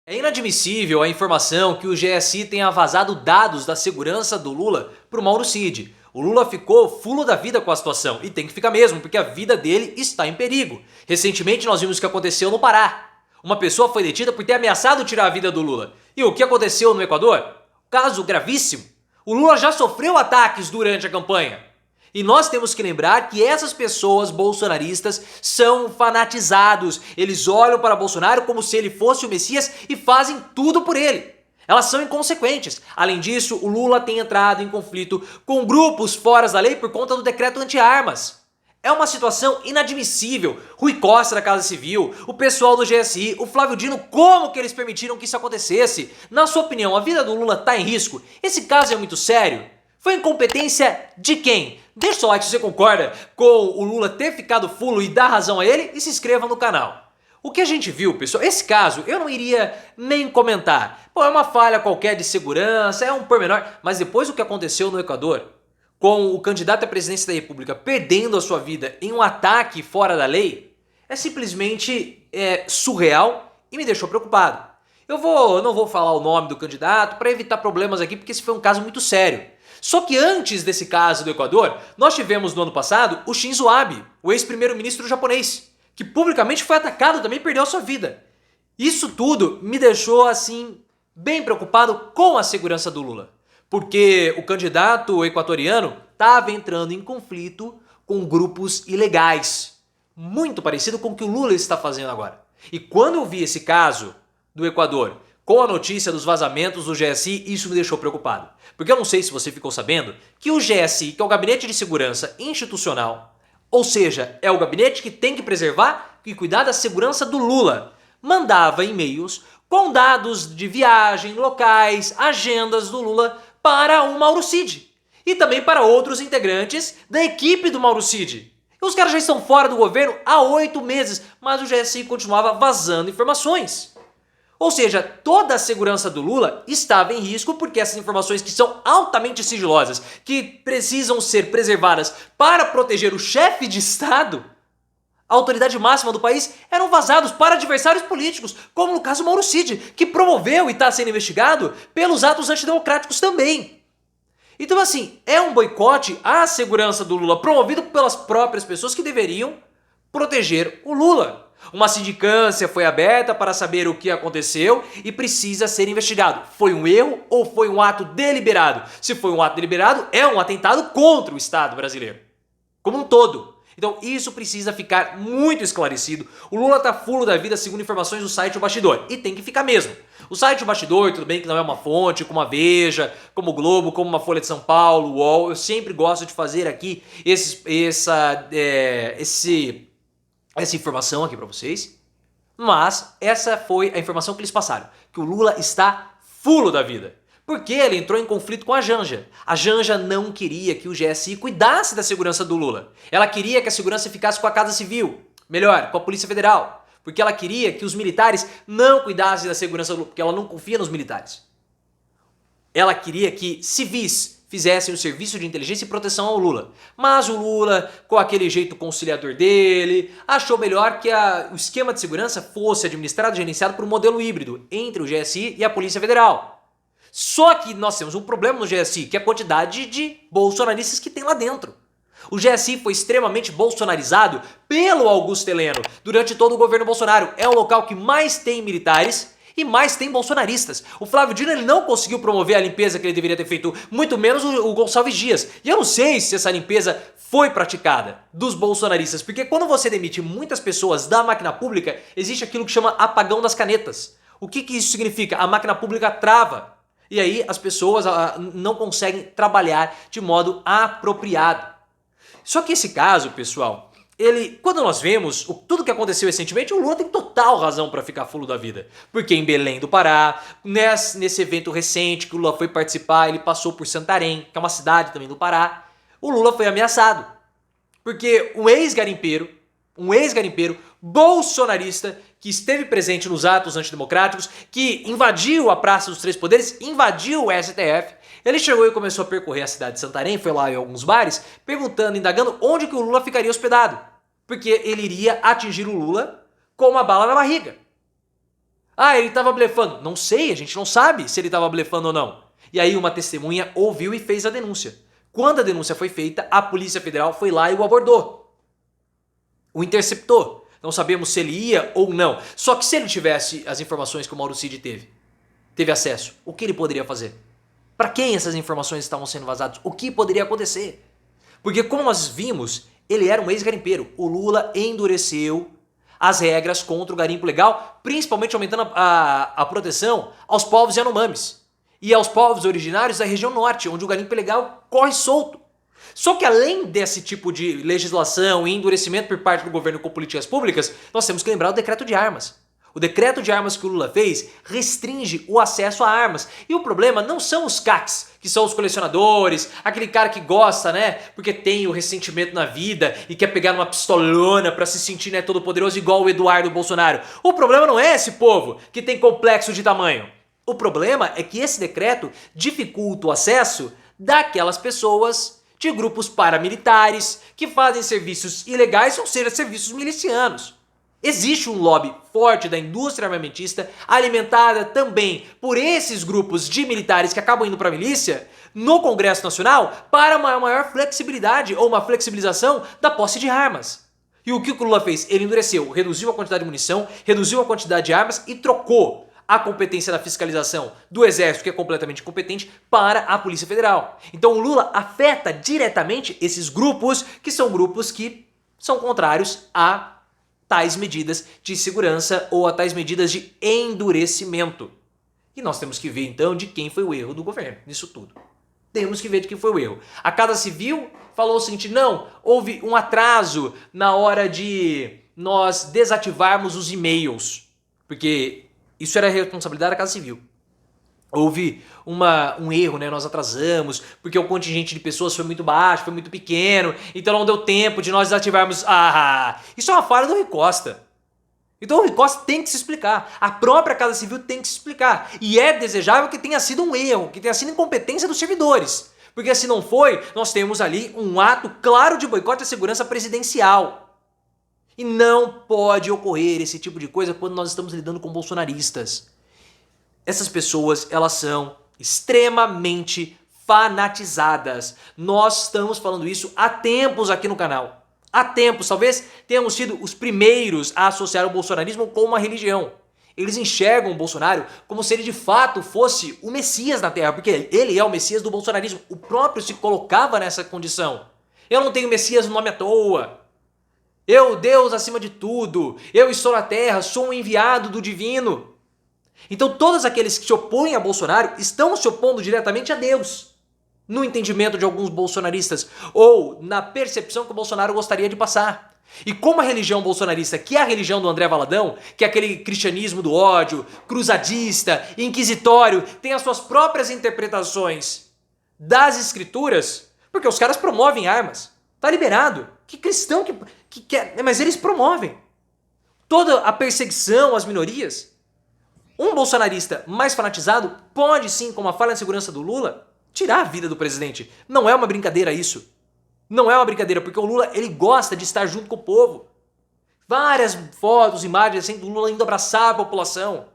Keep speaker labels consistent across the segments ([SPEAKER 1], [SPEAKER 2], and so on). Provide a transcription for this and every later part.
[SPEAKER 1] É inadmissível a informação que o GSI tenha vazado dados da segurança do Lula para o Mauro Cid. O Lula ficou fulo da vida com a situação e tem que ficar mesmo, porque a vida dele está em perigo. Recentemente nós vimos o que aconteceu no Pará. Uma pessoa foi detida por ter ameaçado tirar a vida do Lula. E o que aconteceu no Equador? Caso gravíssimo. O Lula já sofreu ataques durante a campanha. E nós temos que lembrar que essas pessoas bolsonaristas são fanatizados. Eles olham para Bolsonaro como se ele fosse o Messias e fazem tudo por ele. Elas são inconsequentes. Além disso, o Lula tem entrado em conflito com grupos fora da lei por conta do decreto anti-armas. É uma situação inadmissível. Rui Costa da Casa Civil, o pessoal do GSI, o Flávio Dino, como que eles permitiram que isso acontecesse? Na sua opinião, a vida do Lula está em risco? Esse caso é muito sério? Foi incompetência de quem? Deixa o seu like se você concorda com o Lula ter ficado fulo e dar razão a ele e se inscreva no canal. O que a gente viu, pessoal, esse caso eu não iria nem comentar. Pô, é uma falha qualquer de segurança, é um pormenor, mas depois do que aconteceu no Equador, com o candidato à presidência da República perdendo a sua vida em um ataque fora da lei, é simplesmente surreal e me deixou preocupado. Não vou falar o nome do candidato para evitar problemas aqui, porque esse foi um caso muito sério. Só que antes desse caso do Equador, nós tivemos no ano passado o Shinzo Abe, o ex-primeiro-ministro japonês, que publicamente foi atacado também e perdeu a sua vida. Isso tudo me deixou assim bem preocupado com a segurança do Lula, porque o candidato equatoriano estava entrando em conflito com grupos ilegais, muito parecido com o que o Lula está fazendo agora. E quando eu vi esse caso do Equador com a notícia dos vazamentos do GSI, isso me deixou preocupado. Porque eu não sei se você ficou sabendo que o GSI, que é o Gabinete de Segurança Institucional, ou seja, é o gabinete que tem que preservar e cuidar da segurança do Lula, mandava e-mails com dados de viagem, locais, agendas do Lula para o Mauro Cid e também para outros integrantes da equipe do Mauro Cid. E os caras já estão fora do governo há 8 meses, mas o GSI continuava vazando informações. Ou seja, toda a segurança do Lula estava em risco porque essas informações que são altamente sigilosas, que precisam ser preservadas para proteger o chefe de Estado, a autoridade máxima do país, eram vazados para adversários políticos, como no caso Mauro Cid, que promoveu e está sendo investigado pelos atos antidemocráticos também. Então assim, é um boicote à segurança do Lula promovido pelas próprias pessoas que deveriam proteger o Lula. Uma sindicância foi aberta para saber o que aconteceu e precisa ser investigado. Foi um erro ou foi um ato deliberado? Se foi um ato deliberado, é um atentado contra o Estado brasileiro, como um todo. Então isso precisa ficar muito esclarecido. O Lula tá fulo da vida segundo informações do site O Bastidor. E tem que ficar mesmo. O site O Bastidor, tudo bem que não é uma fonte como a Veja, como o Globo, como uma Folha de São Paulo, o UOL. Eu sempre gosto de fazer aqui essa informação aqui pra vocês, mas essa foi a informação que eles passaram, que o Lula está fulo da vida, porque ele entrou em conflito com a Janja. A Janja não queria que o GSI cuidasse da segurança do Lula, ela queria que a segurança ficasse com a Casa Civil, melhor, com a Polícia Federal, porque ela queria que os militares não cuidassem da segurança do Lula, porque ela não confia nos militares. Ela queria que civis fizessem o serviço de inteligência e proteção ao Lula. Mas o Lula, com aquele jeito conciliador dele, achou melhor que o esquema de segurança fosse administrado e gerenciado por um modelo híbrido entre o GSI e a Polícia Federal. Só que nós temos um problema no GSI, que é a quantidade de bolsonaristas que tem lá dentro. O GSI foi extremamente bolsonarizado pelo Augusto Heleno durante todo o governo Bolsonaro. É o local que mais tem militares e mais tem bolsonaristas. O Flávio Dino ele não conseguiu promover a limpeza que ele deveria ter feito, muito menos o Gonçalves Dias. E eu não sei se essa limpeza foi praticada dos bolsonaristas, porque quando você demite muitas pessoas da máquina pública, existe aquilo que chama apagão das canetas. O que isso significa? A máquina pública trava. E aí as pessoas não conseguem trabalhar de modo apropriado. Só que esse caso, pessoal, quando nós vemos tudo que aconteceu recentemente, o Lula tem total razão para ficar fulo da vida. Porque em Belém do Pará, nesse evento recente que o Lula foi participar, ele passou por Santarém, que é uma cidade também do Pará, o Lula foi ameaçado. Porque um ex-garimpeiro bolsonarista que esteve presente nos atos antidemocráticos, que invadiu a Praça dos Três Poderes, invadiu o STF, ele chegou e começou a percorrer a cidade de Santarém, foi lá em alguns bares, perguntando, indagando onde que o Lula ficaria hospedado. Porque ele iria atingir o Lula com uma bala na barriga. Ah, ele estava blefando. Não sei, a gente não sabe se ele estava blefando ou não. E aí uma testemunha ouviu e fez a denúncia. Quando a denúncia foi feita, a Polícia Federal foi lá e o abordou. O interceptou. Não sabemos se ele ia ou não. Só que se ele tivesse as informações que o Mauro Cid teve acesso, o que ele poderia fazer? Para quem essas informações estavam sendo vazadas? O que poderia acontecer? Porque como nós vimos, ele era um ex-garimpeiro. O Lula endureceu as regras contra o garimpo legal, principalmente aumentando a proteção aos povos Yanomamis e aos povos originários da região norte, onde o garimpo ilegal corre solto. Só que além desse tipo de legislação e endurecimento por parte do governo com políticas públicas, nós temos que lembrar o decreto de armas. O decreto de armas que o Lula fez restringe o acesso a armas. E o problema não são os CACs, que são os colecionadores, aquele cara que gosta, né, porque tem o ressentimento na vida e quer pegar numa pistolona pra se sentir, né, todo poderoso igual o Eduardo Bolsonaro. O problema não é esse povo que tem complexo de tamanho. O problema é que esse decreto dificulta o acesso daquelas pessoas de grupos paramilitares que fazem serviços ilegais, ou seja, serviços milicianos. Existe um lobby forte da indústria armamentista, alimentada também por esses grupos de militares que acabam indo para a milícia, no Congresso Nacional, para uma maior flexibilidade ou uma flexibilização da posse de armas. E o que o Lula fez? Ele endureceu, reduziu a quantidade de munição, reduziu a quantidade de armas e trocou a competência da fiscalização do Exército, que é completamente incompetente, para a Polícia Federal. Então o Lula afeta diretamente esses grupos, que são grupos que são contrários a tais medidas de segurança ou a tais medidas de endurecimento. E nós temos que ver então de quem foi o erro do governo nisso tudo. Temos que ver de quem foi o erro. A Casa Civil falou o seguinte: não, houve um atraso na hora de nós desativarmos os e-mails, porque isso era a responsabilidade da Casa Civil. Houve um erro, né? Nós atrasamos, porque o contingente de pessoas foi muito baixo, foi muito pequeno, então não deu tempo de nós desativarmos. Isso é uma falha do Rui Costa. Então o Rui Costa tem que se explicar. A própria Casa Civil tem que se explicar. E é desejável que tenha sido um erro, que tenha sido incompetência dos servidores. Porque se não foi, nós temos ali um ato claro de boicote à segurança presidencial. E não pode ocorrer esse tipo de coisa quando nós estamos lidando com bolsonaristas. Essas pessoas, elas são extremamente fanatizadas. Nós estamos falando isso há tempos aqui no canal. Há tempos, talvez tenhamos sido os primeiros a associar o bolsonarismo com uma religião. Eles enxergam o Bolsonaro como se ele de fato fosse o Messias na Terra, porque ele é o Messias do bolsonarismo. O próprio se colocava nessa condição. Eu não tenho Messias no nome à toa. Eu, Deus acima de tudo. Eu estou na Terra, sou um enviado do divino. Então todos aqueles que se opõem a Bolsonaro estão se opondo diretamente a Deus, no entendimento de alguns bolsonaristas, ou na percepção que o Bolsonaro gostaria de passar. E como a religião bolsonarista, que é a religião do André Valadão, que é aquele cristianismo do ódio, cruzadista, inquisitório, tem as suas próprias interpretações das escrituras, porque os caras promovem armas. Tá liberado. Que cristão que quer... Mas eles promovem toda a perseguição às minorias. Um bolsonarista mais fanatizado pode sim, com uma falha de segurança do Lula, tirar a vida do presidente. Não é uma brincadeira isso. Não é uma brincadeira, porque o Lula, ele gosta de estar junto com o povo. Várias fotos, imagens assim do Lula indo abraçar a população.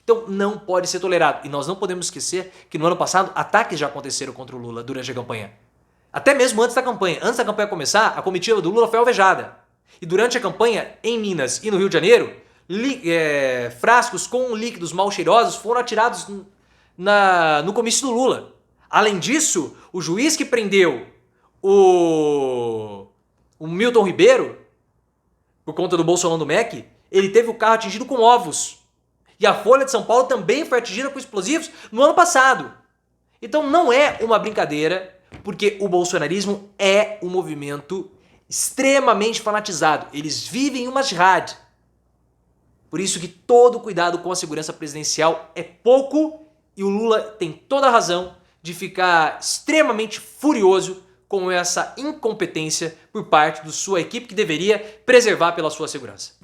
[SPEAKER 1] Então não pode ser tolerado. E nós não podemos esquecer que no ano passado ataques já aconteceram contra o Lula durante a campanha. Até mesmo antes da campanha. Antes da campanha começar, a comitiva do Lula foi alvejada. E durante a campanha, em Minas e no Rio de Janeiro, frascos com líquidos mal cheirosos foram atirados no comício do Lula. Além disso, o juiz que prendeu o Milton Ribeiro, por conta do Bolsonaro do MEC, ele teve o carro atingido com ovos. E a Folha de São Paulo também foi atingida com explosivos no ano passado. Então não é uma brincadeira, porque o bolsonarismo é um movimento extremamente fanatizado. Eles vivem uma jihad. Por isso que todo cuidado com a segurança presidencial é pouco e o Lula tem toda a razão de ficar extremamente furioso com essa incompetência por parte da sua equipe que deveria preservar pela sua segurança.